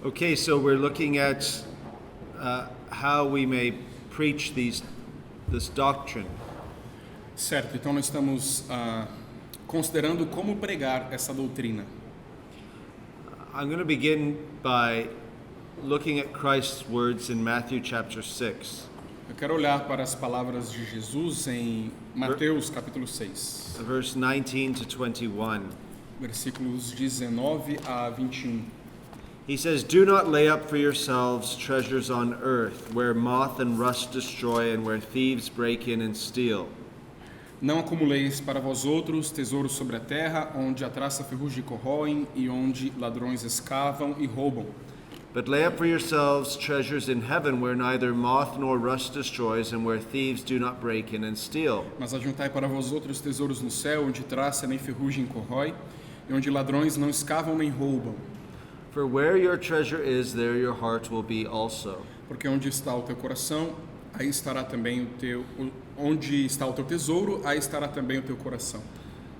Okay, so we're looking at how we may preach this doctrine. Certo, então nós estamos considerando como pregar essa doutrina. I'm going to begin by looking at Christ's words in Matthew chapter 6, Eu quero olhar para as palavras de Jesus em Mateus capítulo 6, verse 19 to 21. versículos 19 a 21. He says, "Do not lay up for yourselves treasures on earth, where moth and rust destroy and where thieves break in and steal. Não acumuleis para vós outros tesouros sobre a terra, onde a traça e a ferrugem corroem e onde ladrões escavam e roubam. But lay up for yourselves treasures in heaven, where neither moth nor rust destroys and where thieves do not break in and steal. Mas ajuntai para vós outros tesouros no céu, onde traça nem ferrugem corrói e onde ladrões não escavam nem roubam. For where your treasure is, there your heart will be also. Porque onde está o teu coração, aí estará também onde está o teu tesouro, aí estará também o teu coração."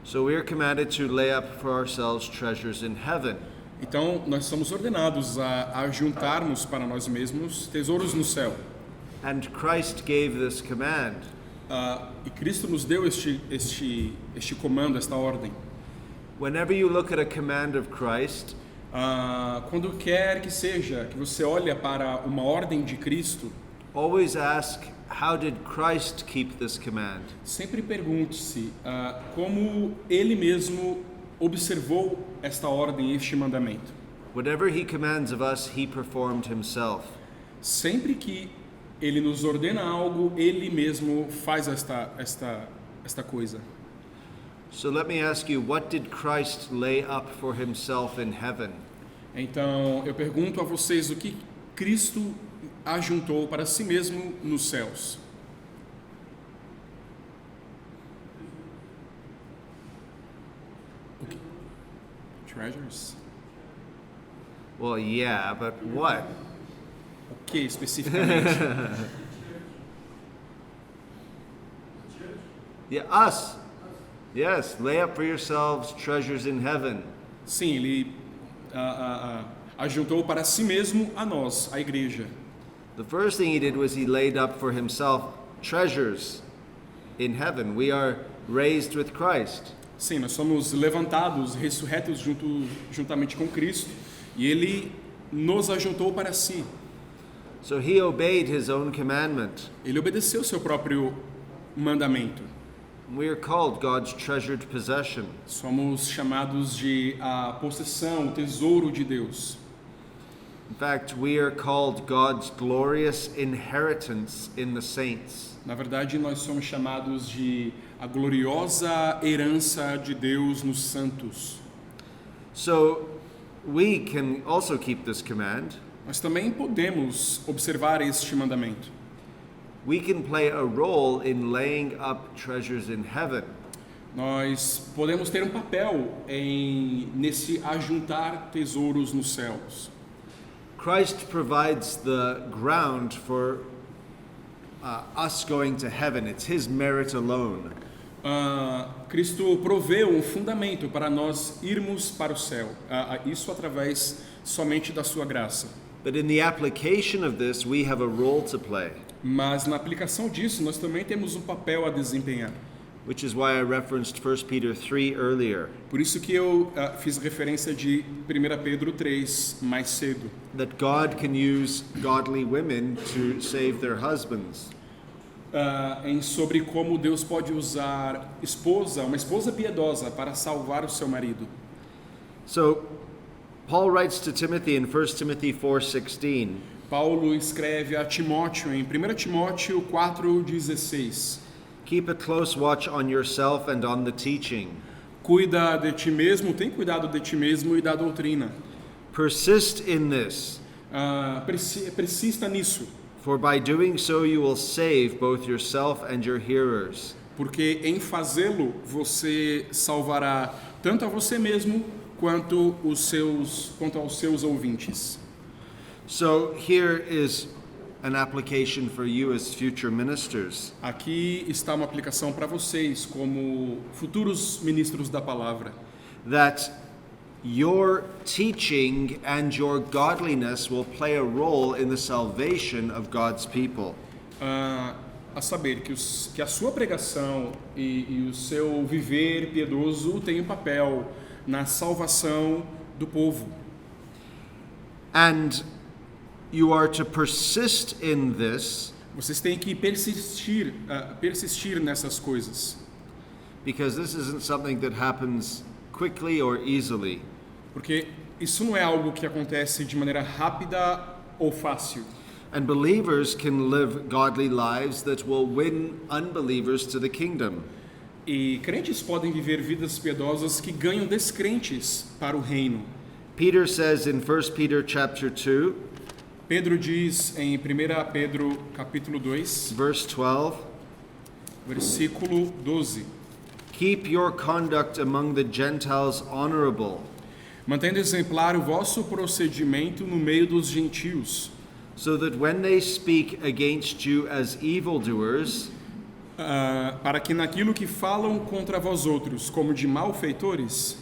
So we are commanded to lay up for ourselves treasures in heaven. Então, nós somos ordenados a juntarmos para nós mesmos tesouros no céu. And Christ gave this command. E Cristo nos deu este comando, esta ordem. Whenever you look at a command of Christ, Quando quer que seja que você olha para uma ordem de Cristo, always ask, how did Christ keep this command? sempre pergunte-se como Ele mesmo observou esta ordem, este mandamento. Whatever he commands of us, he performed himself. Sempre que Ele nos ordena algo, Ele mesmo faz esta coisa. So let me ask you, what did Christ lay up for himself in heaven? Então, eu pergunto a vocês o que Cristo ajuntou para si mesmo nos céus. O que? Treasures? Well, yeah, but what? O que especificamente? Yeah, us. Yes, lay up for yourselves treasures in heaven. Sim, Ele ajuntou para si mesmo a nós, a igreja. The first thing he did was he laid up for himself treasures in heaven. We are raised with Christ. Sim, nós somos levantados, ressurretos juntamente com Cristo, e Ele nos ajuntou para si. So he obeyed his own commandment. Ele obedeceu seu próprio mandamento. We are called God's treasured possession. Somos chamados de a possessão, o tesouro de Deus. In fact, we are called God's glorious inheritance in the saints. Na verdade, nós somos chamados de a gloriosa herança de Deus nos santos. So we can also keep this command. Nós também podemos observar este mandamento. We can play a role in laying up treasures in heaven. Nós podemos ter um papel nesse ajuntar tesouros nos céus. Christ provides the ground for us going to heaven. It's his merit alone. Cristo proveu um fundamento para nós irmos para o céu. Isso através somente da sua graça. But in the application of this, we have a role to play. Mas na aplicação disso, nós também temos um papel a desempenhar. Which is why I referenced 1 Peter 3 earlier. Por isso que eu fiz referência de 1 Pedro 3 mais cedo. That God can use godly women to save their husbands. Sobre como Deus pode usar uma esposa piedosa para salvar o seu marido. So, Paul writes to Timothy in 1 Timothy 4:16. Paulo escreve a Timóteo em 1 Timóteo 4:16. Keep a close watch on yourself and on the teaching. Cuida de ti mesmo, tem cuidado de ti mesmo e da doutrina. Persist in this. Persista nisso. For by doing so you will save both yourself and your hearers. Porque em fazê-lo você salvará tanto a você mesmo quanto aos seus ouvintes. So here is an application for you as future ministers. Aqui está uma aplicação para vocês como futuros ministros da palavra. That your teaching and your godliness will play a role in the salvation of God's people. A saber que a sua pregação e o seu viver piedoso tem um papel na salvação do povo. And you are to persist in this Vocês têm que persistir nessas coisas, because this isn't something that happens quickly or easily. porque isso não é algo que acontece de maneira rápida ou fácil. And believers can live godly lives that will win unbelievers to the kingdom. E crentes podem viver vidas piedosas que ganham descrentes para o reino. Peter says in 1 Peter chapter 2, Pedro diz em 1 Pedro capítulo 2, verse 12, versículo 12: keep your conduct among the Gentiles honorable, mantendo exemplar o vosso procedimento no meio dos gentios, so that when they speak against you as evildoers, para que naquilo que falam contra vós outros como de malfeitores,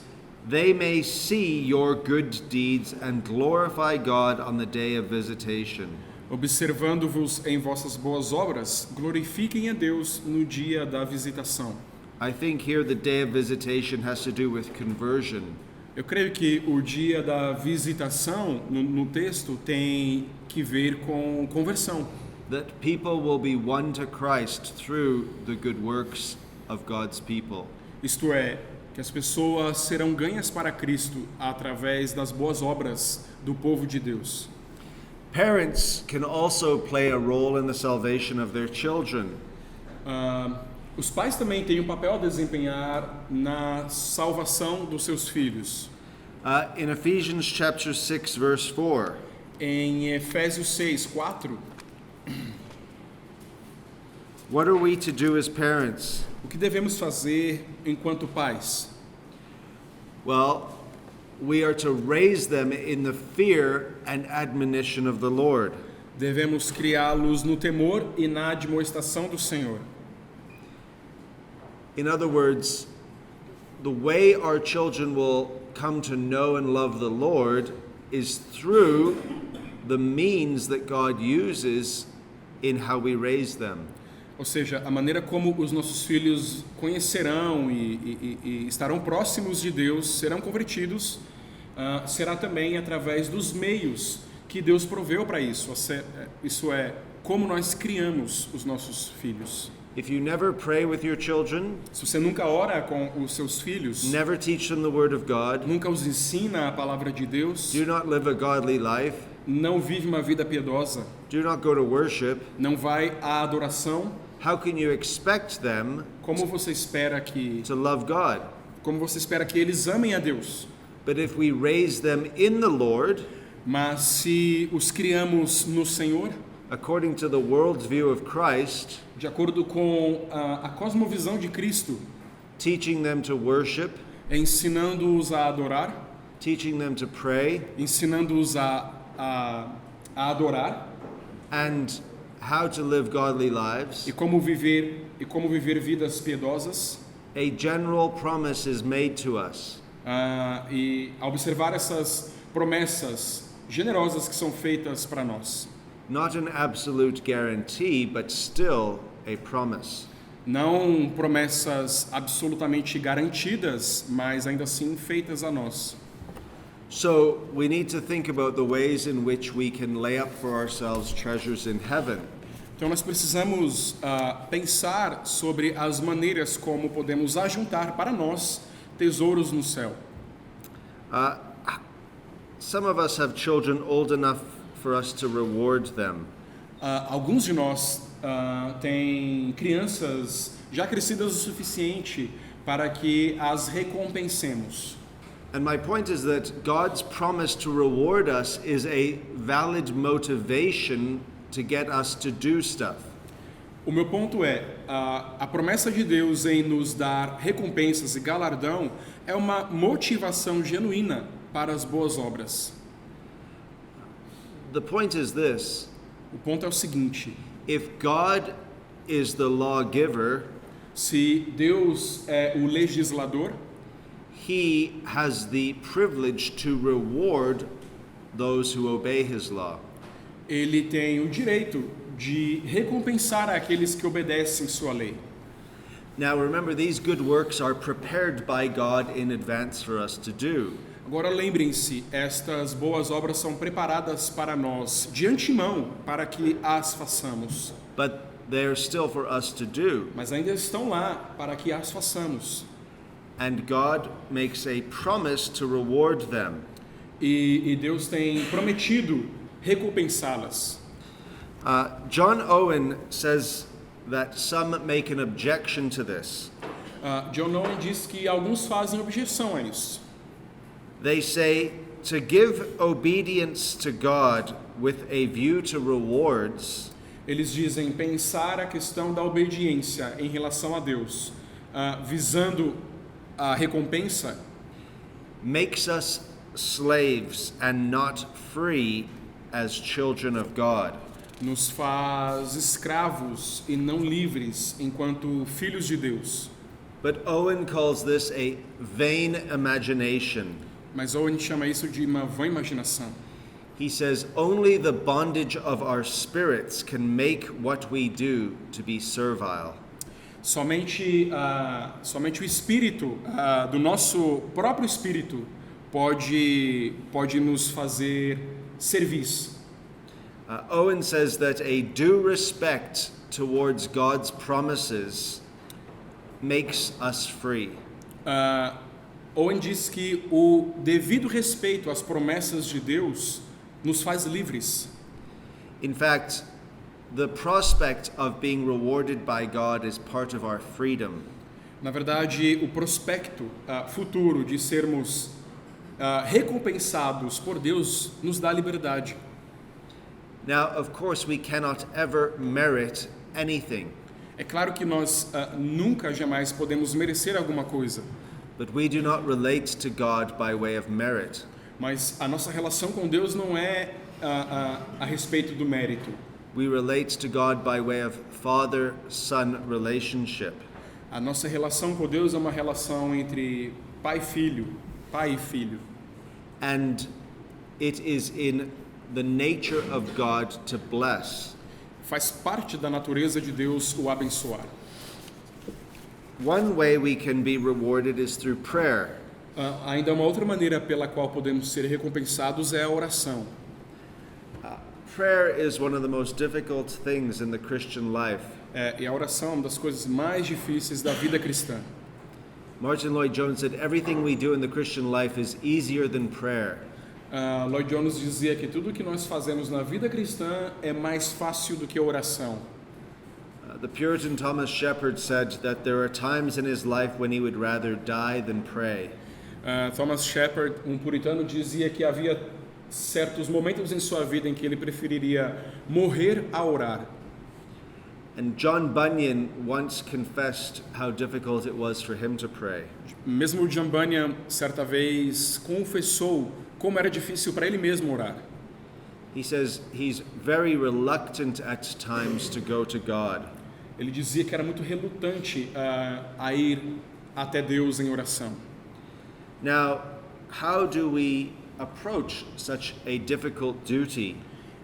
they may see your good deeds and glorify God on the day of visitation. observando-vos em vossas boas obras, glorifiquem a Deus no dia da visitação. I think here the day of visitation has to do with conversion. Eu creio que o dia da visitação no texto tem que ver com conversão. That people will be won to Christ through the good works of God's people. Isto é, que as pessoas serão ganhas para Cristo através das boas obras do povo de Deus. Parents can also play a role in the salvation of their children. Os pais também têm um papel a desempenhar na salvação dos seus filhos. In Ephesians chapter 6 verse 4, Em Efésios 6, 4, what are we to do as parents? o que devemos fazer enquanto pais? Well, we are to raise them in the fear and admonition of the Lord. Devemos criá-los no temor e na admoestação do Senhor. In other words, the way our children will come to know and love the Lord is through the means that God uses in how we raise them. Ou seja, a maneira como os nossos filhos conhecerão e estarão próximos de Deus, serão convertidos, será também através dos meios que Deus proveu para isso. Isso é, como nós criamos os nossos filhos. If you never pray with your children, Se você nunca ora com os seus filhos, never teach them the Word of God, nunca os ensina a palavra de Deus, do not live a godly life, não vive uma vida piedosa, do not go to worship, não vai à adoração, how can you expect them como você espera que eles amem a Deus? But if we raise them in the Lord, Mas se os criamos no Senhor, according to the world's view of Christ, de acordo com a cosmovisão de Cristo, teaching them to worship, ensinando-os a adorar, teaching them to pray, ensinando-os a adorar and how to live godly lives, e como viver vidas piedosas, a general promise is made to us. e a observar essas promessas generosas que são feitas para nós. Not an absolute guarantee, but still a promise. Não promessas absolutamente garantidas, mas ainda assim feitas a nós. So we need to think about the ways in which we can lay up for ourselves treasures in heaven. Então nós precisamos pensar sobre as maneiras como podemos ajuntar para nós tesouros no céu. Some of us have children old enough for us to reward them. Alguns de nós têm crianças já crescidas o suficiente para que as recompensemos. And my point is that God's promise to reward us is a valid motivation to get us to do stuff. O meu ponto é, a promessa de Deus em nos dar recompensas e galardão é uma motivação genuína para as boas obras. The point is this: O ponto é o seguinte: if God is the lawgiver, se Deus é o legislador, he has the privilege to reward those who obey his law. Ele tem o direito de recompensar aqueles que obedecem sua lei. Now remember, these good works are prepared by God in advance for us to do. Agora lembrem-se, estas boas obras são preparadas para nós de antemão para que as façamos, But they're still for us to do. mas ainda estão lá para que as façamos. And God makes a promise to reward them. E Deus tem prometido recompensá-las. John Owen says that some make an objection to this. John Owen diz que alguns fazem objeção a isso. They say to give obedience to God with a view to rewards Eles dizem pensar a questão da obediência em relação a Deus, visando a recompensa, makes us slaves and not free as children of God. nos faz escravos e não livres enquanto filhos de Deus. But Owen calls this a vain imagination. Mas Owen chama isso de uma vã imaginação. He says only the bondage of our spirits can make what we do to be servile. Somente o espírito do nosso próprio espírito pode nos fazer serviço. Owen says that a due respect towards God's promises makes us free. Owen diz que o devido respeito às promessas de Deus nos faz livres. In fact, the prospect of being rewarded by God is part of our freedom. Na verdade, o prospecto futuro de sermos recompensados por Deus nos dá liberdade. Now, of course, we cannot ever merit anything, É claro que nós nunca, jamais podemos merecer alguma coisa, but we do not relate to God by way of merit. mas a nossa relação com Deus não é a respeito do mérito. We relate to God by way of father-son relationship. A nossa relação com Deus é uma relação entre pai e filho. And it is in the nature of God to bless. Faz parte da natureza de Deus o abençoar. One way we can be rewarded is through prayer. Ainda uma outra maneira pela qual podemos ser recompensados é a oração. Prayer is one of the most difficult things in the Christian life. E a oração é uma das coisas mais difíceis da vida cristã. Martin Lloyd-Jones said everything we do in the Christian life is easier than prayer. Lloyd Jones dizia que tudo que nós fazemos na vida cristã é mais fácil do que a oração. The Puritan Thomas Shepard said that there are times in his life when he would rather die than pray. Thomas Shepard, um puritano, dizia que havia certos momentos em sua vida em que ele preferiria morrer a orar. And John Bunyan once confessed how difficult it was for him to pray. Mesmo John Bunyan, certa vez, confessou como era difícil para ele mesmo orar. He says he's very reluctant at times to go to God. Ele dizia que era muito relutante a ir até Deus em oração. Now, how do we approach such a difficult duty?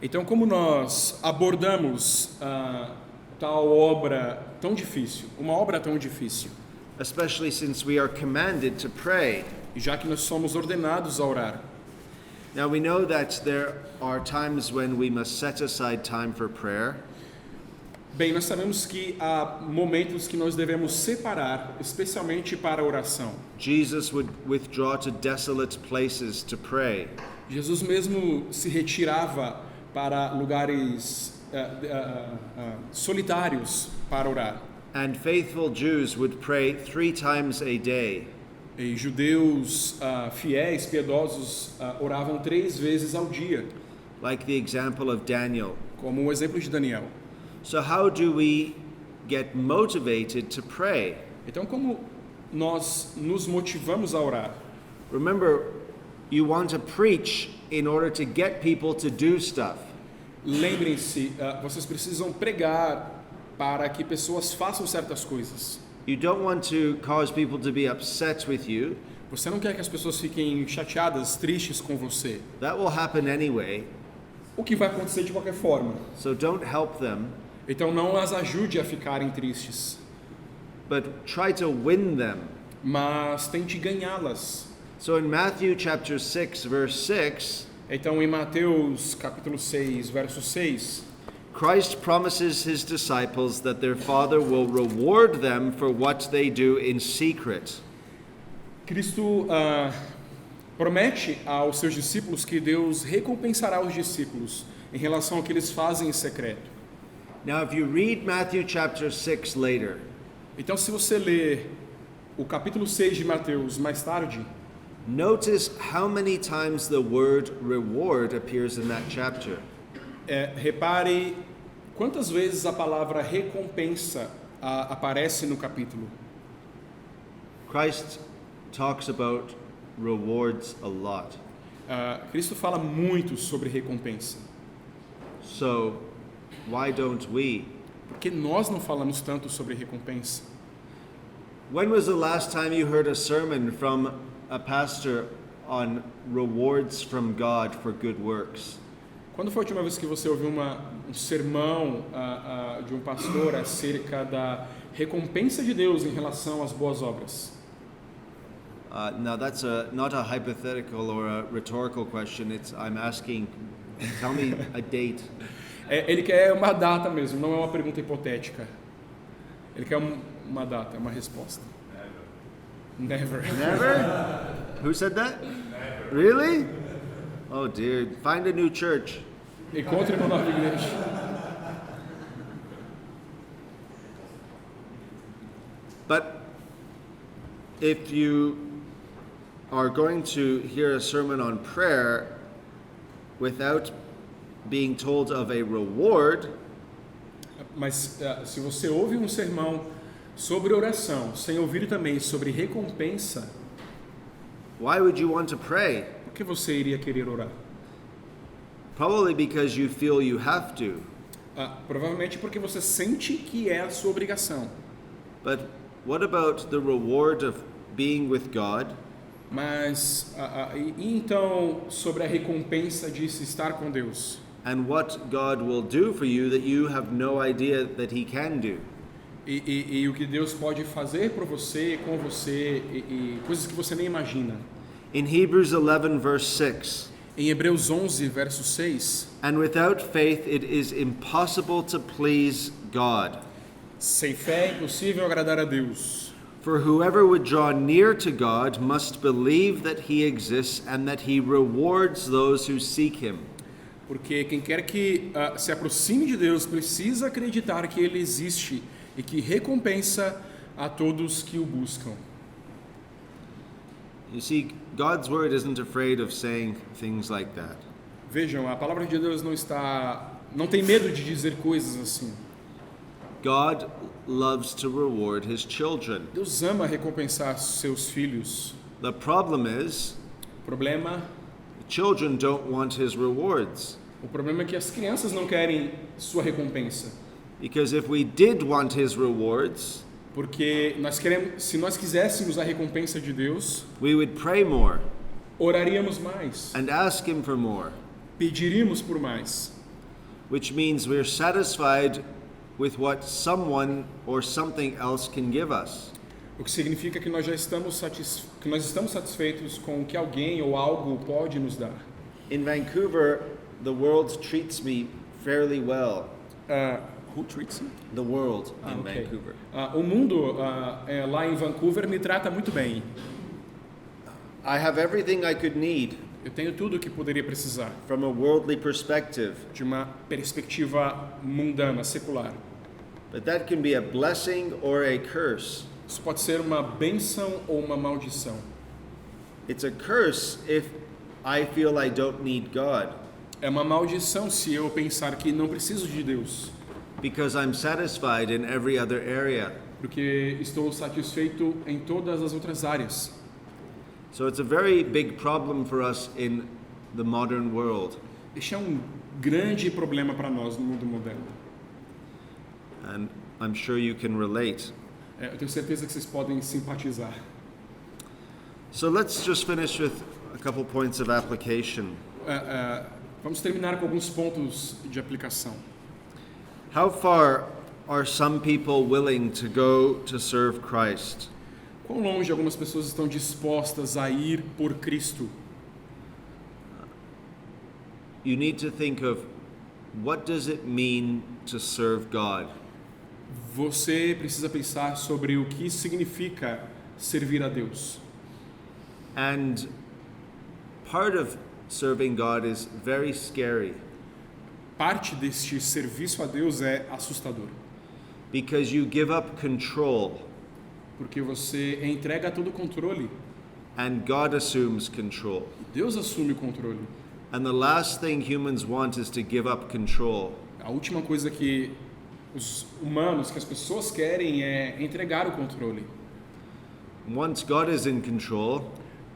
Então, como nós abordamos tal obra tão difícil, uma obra tão difícil? Especially since we are commanded to pray. E já que nós somos ordenados a orar. Now we know that there are times when we must set aside time for prayer. Bem, nós sabemos que há momentos que nós devemos separar, especialmente para a oração. Jesus would withdraw to desolate places to pray. Jesus mesmo se retirava para lugares solitários para orar. And faithful Jews would pray 3 times a day. E judeus fiéis, piedosos, oravam 3 vezes ao dia, Like the example of Daniel. como o exemplo de Daniel. So how do we get motivated to pray? Então, como nós nos motivamos a orar? Remember, you want to preach in order to get people to do stuff. Lembrem-se, vocês precisam pregar para que pessoas façam certas coisas. You don't want to cause people to be upset with you. Você não quer que as pessoas fiquem chateadas, tristes com você. That will happen anyway. O que vai acontecer de qualquer forma. So don't help them, Então não as ajude a ficarem tristes, but try to win them. mas tente ganhá-las. So in Matthew chapter 6 verse 6, Então em Mateus capítulo 6, verso 6, Christ promises his disciples that their Father will reward them for what they do in secret. Cristo promete aos seus discípulos que Deus recompensará os discípulos em relação ao que eles fazem em secreto. Now if you read Matthew chapter 6 later, Então se você ler o capítulo 6 de Mateus mais tarde, notice how many times the word reward appears in that chapter. repare quantas vezes a palavra recompensa aparece no capítulo. Christ talks about rewards a lot. Cristo fala muito sobre recompensa. So why don't we? Por que nós não falamos tanto sobre recompensa? When was the last time you heard a sermon from a pastor on rewards from God for good works? Quando foi a última vez que você ouviu um sermão de um pastor acerca da recompensa de Deus em relação às boas obras? Now that's not a hypothetical or a rhetorical question. I'm asking, tell me a date. Ele quer uma data mesmo, não é uma pergunta hipotética. Ele quer uma data, uma resposta. Never. Never? Who said that? Never. Really? Oh dear. Find a new church. Encontre uma nova igreja. But if you are going to hear a sermon on prayer without being told of a reward, Mas se você ouve um sermão sobre oração, sem ouvir também sobre recompensa, why would you want to pray? por que você iria querer orar? Probably because you feel you have to. Provavelmente porque você sente que é a sua obrigação. But what about the reward of being with God? Mas e então sobre a recompensa de se estar com Deus? And what God will do for you that you have no idea that He can do. E o que Deus pode fazer por você, com você, e coisas que você nem imagina. In Hebrews 11 verse 6, Em Hebreus 11, verso 6, and without faith it is impossible to please God. sem fé é impossível agradar a Deus. For whoever would draw near to God must believe that He exists and that He rewards those who seek Him. Porque quem quer que se aproxime de Deus precisa acreditar que Ele existe e que recompensa a todos que o buscam. You see, God's word isn't afraid of saying things like that. Vejam, a palavra de Deus não tem medo de dizer coisas assim. God loves to reward His children. Deus ama recompensar seus filhos. The problem is, O problema children don't want His rewards. é que as crianças não querem sua recompensa. Because if we did want His rewards, Porque se nós quiséssemos a recompensa de Deus, we would pray more oraríamos mais, and ask Him for more, pediríamos por mais. which means we're satisfied with what someone or something else can give us. O que significa que nós estamos satisfeitos com o que alguém ou algo pode nos dar. In Vancouver, the world treats me fairly well. Who treats me? The world in Ok. Vancouver. O mundo lá em Vancouver me trata muito bem. I have everything I could need Eu tenho tudo o que poderia precisar, from a worldly perspective, de uma perspectiva mundana, secular. but that can be a blessing or a curse. Isso pode ser uma bênção ou uma maldição. It's a curse if I feel I don't need God, É uma maldição se eu pensar que não preciso de Deus, because I'm satisfied in every other area. porque estou satisfeito em todas as outras áreas. So it's a very big problem for us in the modern world. Este é grande problema para nós no mundo moderno. And I'm sure you can relate. Eu tenho certeza que vocês podem simpatizar. So let's just finish with a couple points of application. Vamos terminar com alguns pontos de aplicação. How far are some people willing to go to serve Christ? Quão longe algumas pessoas estão dispostas a ir por Cristo? You need to think of what does it mean to serve God? Você precisa pensar sobre o que significa servir a Deus. And part of serving God is very scary Parte deste serviço a Deus é assustador, because you give up control porque você entrega todo o controle. and God assumes control. Deus assume o controle. And the last thing humans want is to give up control. A última coisa que os humanos, que as pessoas querem é entregar o controle. Once God is in control,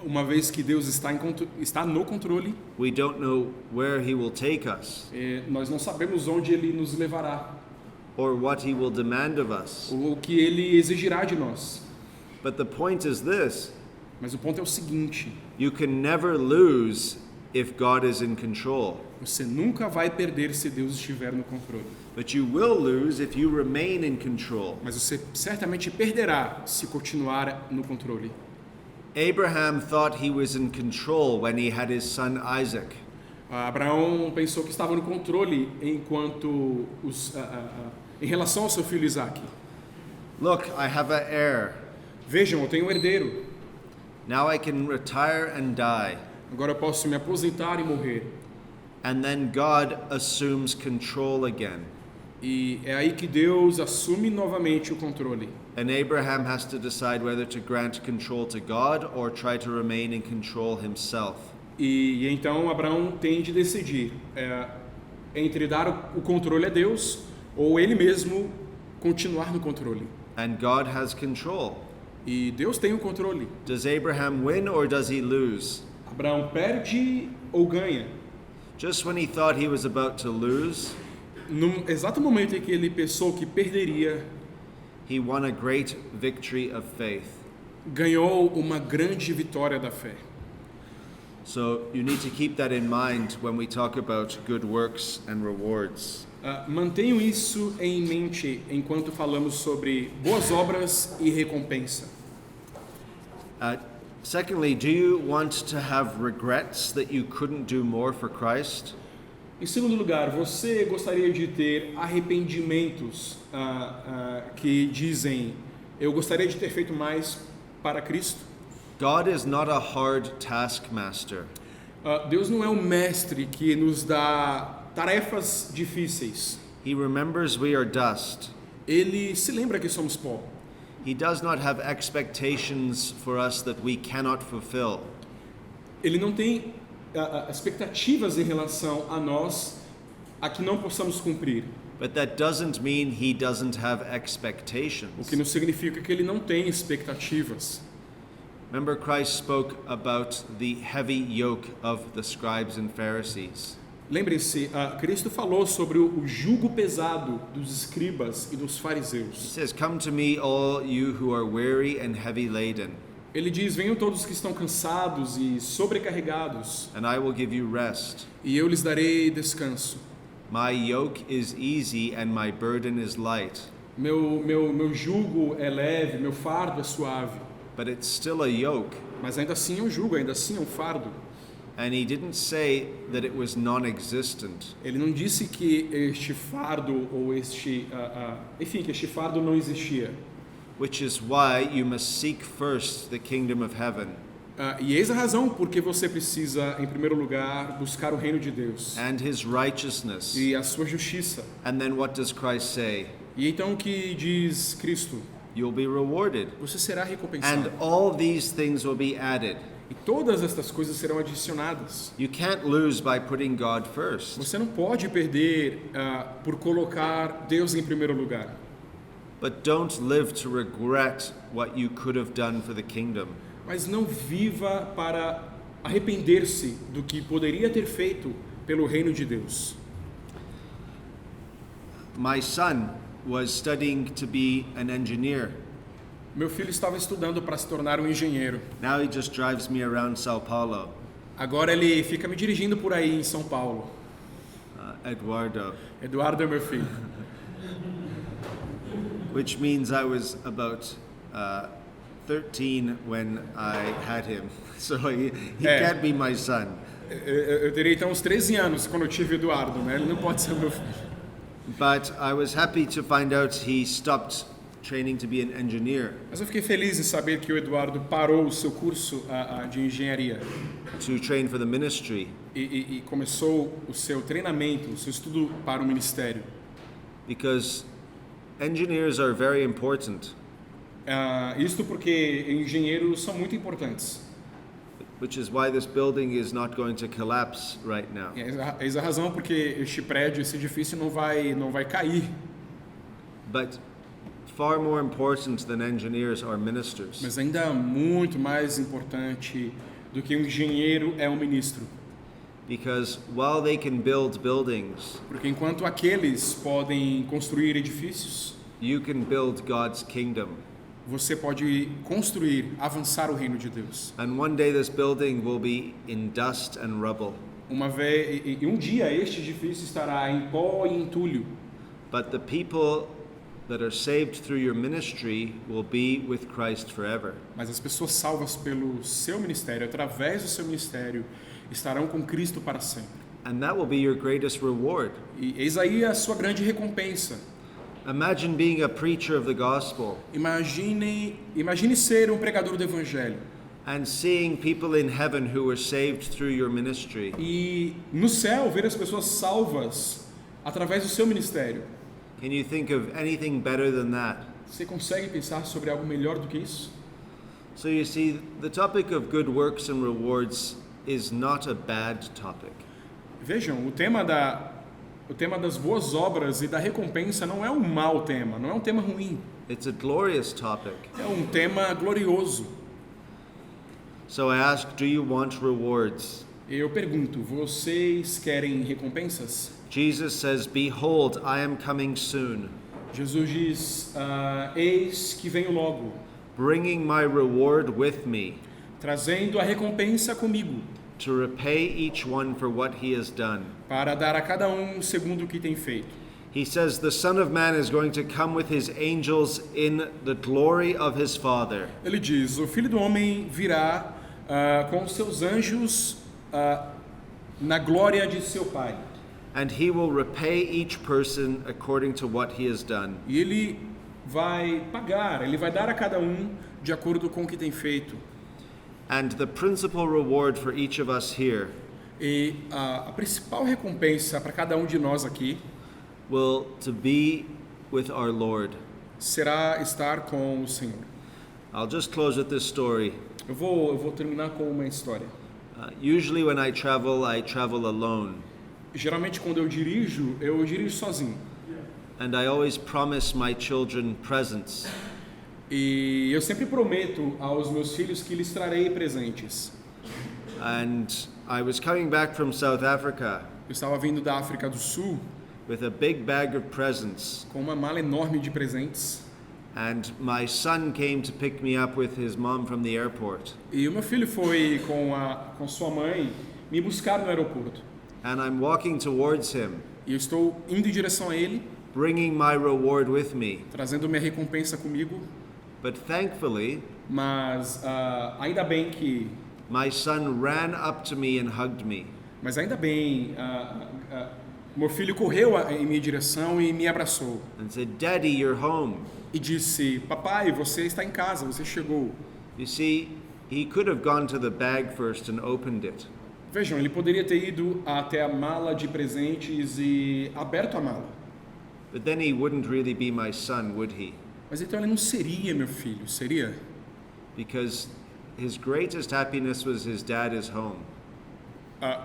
Uma vez que Deus está no controle, we don't know where He will take us nós não sabemos onde Ele nos levará, or what He will demand of us. ou o que Ele exigirá de nós. But the point is this: Mas o ponto é o seguinte: you can never lose if God is in control, você nunca vai perder se Deus estiver no controle. but you will lose if you remain in control. Mas você certamente perderá se continuar no controle. Abraham thought he was in control when he had his son Isaac. Abraão pensou que estava no controle em relação ao seu filho Isaac. Look, I have an heir. Vejam, eu tenho um herdeiro. Now I can retire and die. Agora eu posso me aposentar e morrer. And then God assumes control again. E é aí que Deus assume novamente o controle. And Abraham has to decide whether to grant control to God or try to remain in control himself. E então Abraão tem de decidir entre dar o controle a Deus ou ele mesmo continuar no controle. And God has control. E Deus tem o controle. Does Abraham win or does he lose? Abraão perde ou ganha? Just when he thought he was about to lose, No exato momento em que ele pensou que perderia, he won a great victory of faith. ganhou uma grande vitória da fé. So you need to keep that in mind when we talk about good works and rewards. Mantenham isso em mente enquanto falamos sobre boas obras e recompensa. Secondly, do you want to have regrets that you couldn't do more for Christ? Em segundo lugar, você gostaria de ter arrependimentos que dizem, eu gostaria de ter feito mais para Cristo? God is not a hard taskmaster. Deus não é um mestre que nos dá tarefas difíceis. He remembers we are dust. Ele se lembra que somos pó. He does not have expectations for us that we cannot fulfill. Ele não tem expectativas em relação a nós a que não possamos cumprir. But that doesn't mean he doesn't have O expectations. que não significa que ele não tem expectativas. Remember, Christ spoke about the heavy yoke of the scribes and Pharisees. Lembrem-se, Cristo falou sobre o jugo pesado dos escribas e dos He fariseus. says, "Come to me, all you who are weary and heavy laden, Ele diz, venham todos que estão cansados e sobrecarregados, and I will give you rest. e eu lhes darei descanso. My yoke is easy and my burden is light." Meu jugo é leve, meu fardo é suave. But it's still a yoke. Mas ainda assim é um jugo, ainda assim é um fardo. And he didn't say that it was non-existent. Ele não disse que este fardo ou que este fardo não existia. Which is why you must seek first the kingdom of heaven E eis a razão porque você precisa, em primeiro lugar, buscar o reino de Deus and his righteousness. e a sua justiça. And then what does Christ say? E então o que diz Cristo? You'll be rewarded. Você será And recompensado. all these things will be added. E todas estas coisas serão adicionadas. You can't lose by putting God first. Você não pode perder por colocar Deus em primeiro lugar. But don't live to regret what you could have done for the kingdom. Mas não viva para arrepender-se do que poderia ter feito pelo reino de Deus. My son was studying to be an engineer. Meu filho estava estudando para se tornar um engenheiro. Now he just drives me around Sao Paulo. Agora ele fica me dirigindo por aí em São Paulo. Eduardo. Eduardo é meu filho. Which means I was about 13 when I had him. So he can't be my son. Eu teria então uns 13 anos quando eu tive Eduardo, né? Ele não pode ser meu filho. But I was happy to find out he stopped training to be an engineer Mas eu fiquei feliz em saber que o Eduardo parou o seu curso de engenharia to train for the ministry. e começou o seu treinamento, o seu estudo para o ministério. Because engineers are very important, Isto porque engenheiros são muito importantes. which is why this building is not going to collapse right now. Eis a razão porque este prédio, esse edifício não vai cair. But far more important than engineers are ministers. Mas ainda muito mais importante do que um engenheiro é um ministro. Because while they can build buildings, Porque enquanto aqueles podem construir edifícios, you can build God's kingdom. você pode construir, avançar o reino de Deus. And one day this building will be in dust and rubble. Um dia este edifício estará em pó e entulho. But the people that are saved through your ministry will be with Christ forever. Mas as pessoas salvas pelo seu ministério, através do seu ministério, estarão com Cristo para sempre. And that will be your greatest reward. E eis aí a sua grande recompensa. Imagine being a preacher of the gospel Imagine ser um pregador do evangelho. and seeing people in heaven who were saved through your ministry. E no céu ver as pessoas salvas através do seu ministério. Can you think of anything better than that? Você consegue pensar sobre algo melhor do que isso? So you see, the topic of good works and rewards is not a bad topic. Vejam, o tema das boas obras e da recompensa não é um mau tema, não é um tema ruim. It's a glorious topic. É um tema glorioso. So I ask, do you want rewards? Eu pergunto, vocês querem recompensas? Jesus says, "Behold, I am coming soon, Jesus diz, eis que venho logo, bringing my reward with me, trazendo a recompensa comigo, to repay each one for what he has done." para dar a cada um segundo o que tem feito. He says, "The Son of Man is going to come with his angels in the glory of his Father, Ele diz, o Filho do Homem virá com os seus anjos na glória de seu Pai. and he will repay each person according to what he has done." E ele vai pagar, ele vai dar a cada um de acordo com o que tem feito. And the principal reward for each of us here E a principal recompensa para cada um de nós aqui will to be with our Lord. será estar com o Senhor. I'll just close with this story. Eu vou terminar com uma história. Usually when I travel alone. Geralmente quando eu dirijo sozinho. And I always promise my children presents. E eu sempre prometo aos meus filhos que lhes trarei presentes. And I was coming back from South Africa Eu estava vindo da África do Sul with a big bag of presents. com uma mala enorme de presentes. And my son came to pick me up with his mom from the airport. E o meu filho foi com sua mãe me buscar no aeroporto. And I'm walking towards him, E eu estou indo em direção a ele, bringing my reward with me. trazendo minha recompensa comigo. But thankfully, Mas ainda bem que my son ran up to me and hugged me. meu filho correu em minha direção e me abraçou And said, "Daddy, you're home." e disse: papai, você está em casa, você chegou. You see, he could have gone to the bag first and opened it. Vejam, ele poderia ter ido até a mala de presentes e aberto a mala. But then he wouldn't really be my son, would he? Mas então ele não seria meu filho, seria? Because his greatest happiness was his dad is home.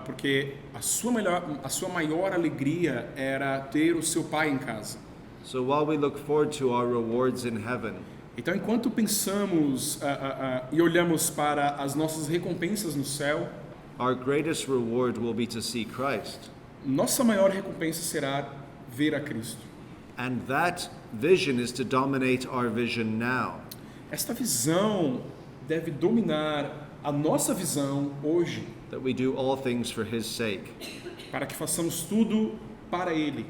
Porque a sua maior alegria era ter o seu pai em casa. So while we look forward to our rewards in heaven, Então, enquanto pensamos e olhamos para as nossas recompensas no céu, our greatest reward will be to see Christ. nossa maior recompensa será ver a Cristo. And that vision is to dominate our vision now. Esta visão deve dominar a nossa visão hoje, that we do all things for His sake. para que façamos tudo para Ele.